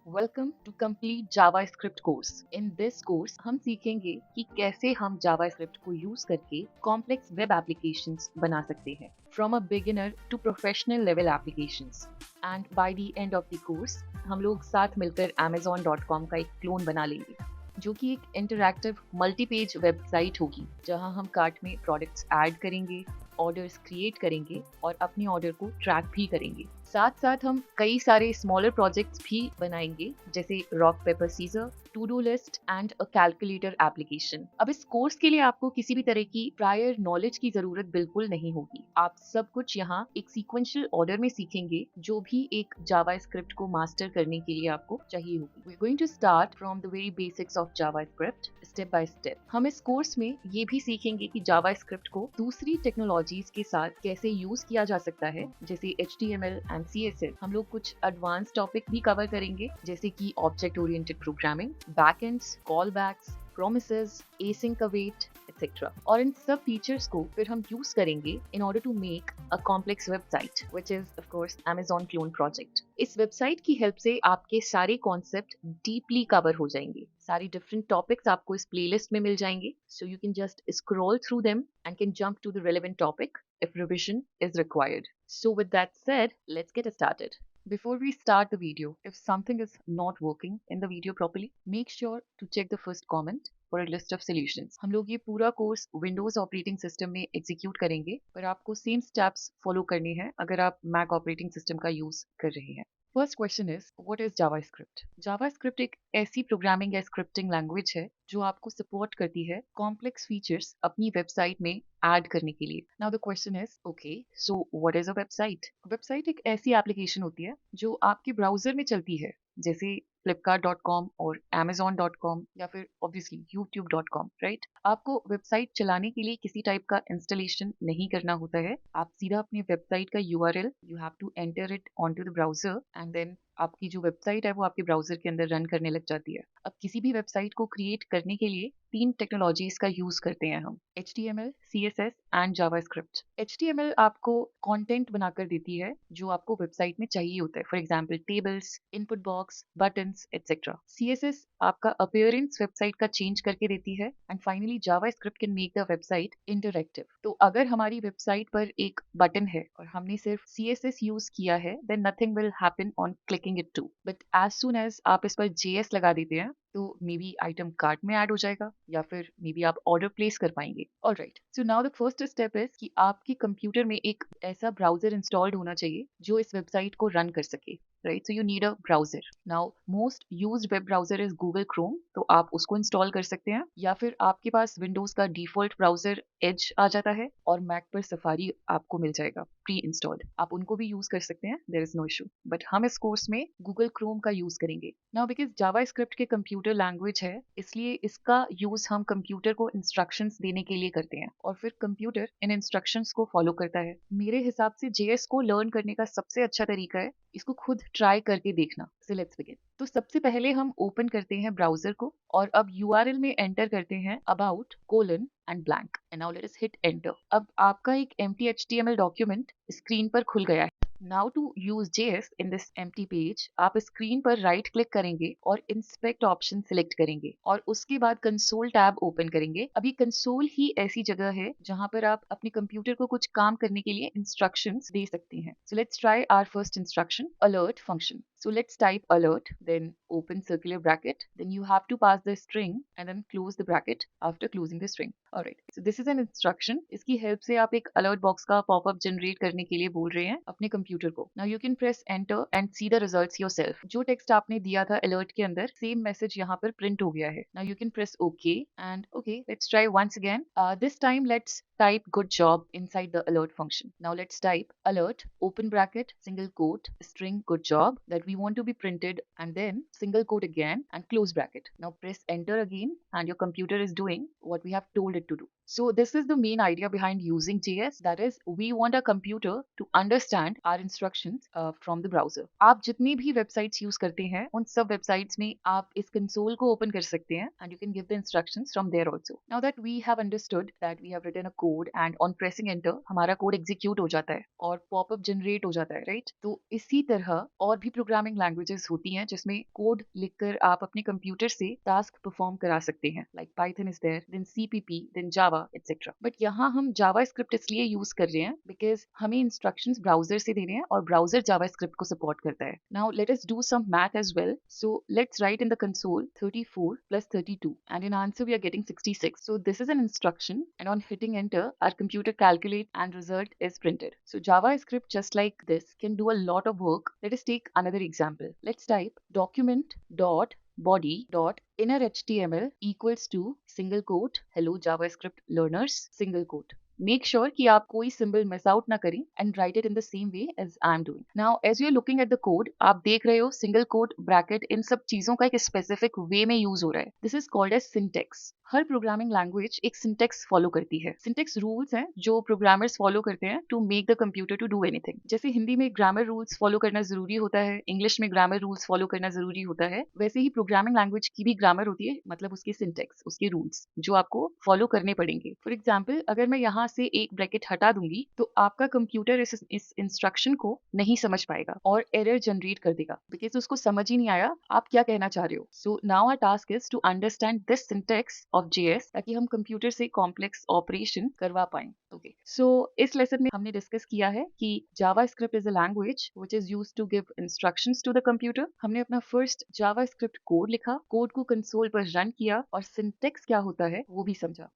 Welcome to complete JavaScript course. In this course हम सीखेंगे कि कैसे हम जावास्क्रिप्ट को यूज करके कॉम्प्लेक्स वेब एप्लीकेशंस बना सकते हैं, from a beginner to professional level applications. And by the end of the course हम लोग साथ मिलकर amazon.com का एक क्लोन बना लेंगे, जो कि एक इंटरैक्टिव मल्टी पेज वेबसाइट होगी, जहां हम कार्ट में प्रोडक्ट्स ऐड करेंगे, ऑर्डर्स क्रिएट करेंगे और अपने ऑर्डर को ट्रैक भी करेंगे। साथ साथ हम कई सारे स्मॉलर प्रोजेक्ट्स भी बनाएंगे, जैसे rock paper scissor, to do list and a calculator application. अब इस कोर्स के लिए आपको किसी भी तरह की प्रायर नॉलेज की जरूरत बिल्कुल नहीं होगी। आप सब कुछ यहाँ एक सीक्वेंशियल ऑर्डर में सीखेंगे, जो भी एक जावास्क्रिप्ट को मास्टर करने के लिए आपको चाहिए होगी। We are going to start from the very basics of JavaScript step by step. हम इस कोर्स में ये भी सीखेंगे कि जावास्क्रिप्ट को दूसरी टेक्नोलॉजीज के साथ कैसे यूज किया जा सकता है, जैसे HTML एंड CSS। हम लोग कुछ एडवांस टॉपिक भी कवर करेंगे, जैसे कि object oriented programming, backends, callbacks, promises, async await, etc. और इन सब फीचर्स को फिर हम यूज करेंगे in order to make a complex website, which is of course Amazon clone project. इस वेबसाइट की हेल्प से आपके सारे कॉन्सेप्ट डीपली कवर हो जाएंगे। सारी डिफरेंट टॉपिक्स आपको इस प्लेलिस्ट में मिल जाएंगे, so you can just scroll through them and can jump to the relevant topic if revision is required. So with that said, let's get started. Before we start the video, if something is not working in the video properly, make sure to check the first comment for a list of solutions. हम लोग ये पूरा course Windows operating system में execute करेंगे, पर आपको same steps follow करने हैं अगर आप मैक ऑपरेटिंग सिस्टम का यूज कर रहे हैं। First question is, what is JavaScript? JavaScript एक ऐसी प्रोग्रामिंग या स्क्रिप्टिंग लैंग्वेज है जो आपको सपोर्ट करती है कॉम्प्लेक्स फीचर्स अपनी वेबसाइट में ऐड करने के लिए। Now the question is, okay so what is a website? Website एक ऐसी एप्लीकेशन होती है जो आपके ब्राउजर में चलती है, जैसे flipkart.com और amazon.com या फिर ऑब्वियसली youtube.com, राइट? आपको वेबसाइट चलाने के लिए किसी टाइप का इंस्टॉलेशन नहीं करना होता है। आप सीधा अपनी वेबसाइट का URL, you have to enter it onto the browser and then आपकी जो वेबसाइट है वो आपके ब्राउजर के अंदर रन करने लग जाती है। अब किसी भी वेबसाइट को क्रिएट करने के लिए 3 टेक्नोलॉजीज का यूज करते हैं हम, HTML, CSS and JavaScript. HTML आपको कंटेंट बनाकर देती है जो आपको वेबसाइट में चाहिए होता है, for example tables, input box, buttons etcetera. CSS आपका अपीयरेंस वेबसाइट का चेंज करके देती है and finally JavaScript can make the website interactive. तो अगर हमारी वेबसाइट पर एक बटन है और हमने सिर्फ CSS यूज किया है, then nothing will happen on clicking it to. But as soon as आप इस पर JS लगा देते हैं, तो मे बी आइटम कार्ट में ऐड हो जाएगा या फिर मे बी आप ऑर्डर प्लेस कर पाएंगे। Alright, so now the first step is कि आपके कंप्यूटर में एक ऐसा ब्राउजर इंस्टॉल्ड होना चाहिए जो इस वेबसाइट को रन कर सके, right? So you need a browser. Now most used web browser is Google Chrome, तो आप उसको इंस्टॉल कर सकते हैं, या फिर आपके पास विंडोज का डिफॉल्ट ब्राउजर एज आ जाता है और मैक पर सफारी आपको मिल जाएगा प्री इंस्टॉल्ड। आप उनको भी यूज कर सकते हैं, there is no issue, but हम इस कोर्स में गूगल क्रोम का यूज करेंगे। नाउ बिकॉज जावास्क्रिप्ट के कंप्यूटर लैंग्वेज है, इसलिए इसका यूज हम कंप्यूटर को इंस्ट्रक्शंस देने के लिए करते हैं और फिर कंप्यूटर इन इंस्ट्रक्शंस को फॉलो करता है। मेरे हिसाब से JS को लर्न करने का सबसे अच्छा तरीका है इसको खुद ट्राई करके देखना। So let's begin. तो सबसे पहले हम ओपन करते हैं ब्राउजर को और अब URL में एंटर करते हैं about colon and blank and now let us hit enter। अब आपका एक empty HTML डॉक्यूमेंट स्क्रीन पर खुल गया है। Now to use JS in this empty page, आप स्क्रीन पर राइट क्लिक करेंगे और इंस्पेक्ट ऑप्शन सिलेक्ट करेंगे और उसके बाद कंसोल टैब ओपन करेंगे। अब ये कंसोल ही ऐसी जगह है जहां पर आप अपने कंप्यूटर को कुछ काम करने के लिए इंस्ट्रक्शंस दे सकते हैं। So let's try our first instruction, alert function. So let's type alert, then open circular bracket, then you have to pass the string and then close the bracket after closing the string. Alright, so this is an instruction. इसकी help से आप एक alert box का popup generate करने के लिए बोल रहे हैं अपने कंप्यूटर को। Now you can press enter and see the results yourself. जो टेक्स्ट आपने दिया था अलर्ट के अंदर, सेम मैसेज यहाँ पर प्रिंट हो गया है। Now you can press OK and okay, let's try once again. This time let's type good job inside the alert function. Now let's type alert, open bracket, single quote, string good job that we want to be printed and then single quote again and close bracket. Now press enter again and your computer is doing what we have told it to do. So this is the main idea behind using JS, that is we want our computer to understand our instructions from the browser. आप जितनी भी websites use करते हैं उन सब websites में आप इस कंसोल को ओपन कर सकते हैं and you can give the instructions from there also. Now that we have understood that we have written a code and on pressing enter हमारा कोड एग्जीक्यूट हो जाता है और पॉपअप जनरेट हो जाता है, राइट? तो इसी तरह और भी प्रोग्रामिंग लैंग्वेजेस होती हैं जिसमें कोड लिखकर आप अपने कंप्यूटर से टास्क परफॉर्म करा सकते हैं, like Python is there, then CPP, then Java etcetera. But यहाँ हम जावा स्क्रिप्ट इसलिए यूज कर रहे हैं बिकॉज हमें इंस्ट्रक्शंस ब्राउजर से देने हैं और ब्राउजर जावा स्क्रिप्ट को सपोर्ट करता है। Now let us do some math as well. So let's write in the console 34 plus 32 and in answer we are getting 66. So this is an instruction and on hitting enter our computer calculate and result is printed. So JavaScript just like this can do a lot of work. Let us take another example. Let's type document dot body dot inner html equals to single quote hello JavaScript learners single quote. Make sure कि आप कोई symbol miss out ना करें and write it in the same way as I'm doing. Now as you're looking at the code, आप देख रहे हो single quote bracket इन सब चीजों का एक specific way में use हो रहा है. This is called as syntax. Her programming language एक सिंटेक्स फॉलो करती है। सिंटेक्स रूल्स हैं जो प्रोग्रामर्स फॉलो करते हैं to make the computer to do anything. जैसे हिंदी में ग्रामर रूल्स फॉलो करना जरूरी होता है, इंग्लिश में ग्रामर रूल्स फॉलो करना जरूरी होता है, वैसे ही प्रोग्रामिंग लैंग्वेज की भी ग्रामर होती है, मतलब उसके सिंटेक्स, उसके रूल्स जो आपको फॉलो करने पड़ेंगे। फॉर एग्जाम्पल अगर मैं यहाँ से एक ब्रैकेट हटा दूंगी तो आपका कंप्यूटर इस इंस्ट्रक्शन को नहीं समझ पाएगा और एरर जनरेट कर देगा बिकॉज उसको समझ ही नहीं आया आप क्या कहना चाह रहे हो। So now our task is to understand this syntax of JS ताकि हम कंप्यूटर से कॉम्प्लेक्स ऑपरेशन करवा पाएं। ओके, सो इस लेसन में हमने डिस्कस किया है कि JavaScript is a language which is used to give instructions to the computer. हमने अपना फर्स्ट जावा स्क्रिप्ट कोड लिखा, कोड को कंसोल पर रन किया और सिंटेक्स क्या होता है वो भी समझा।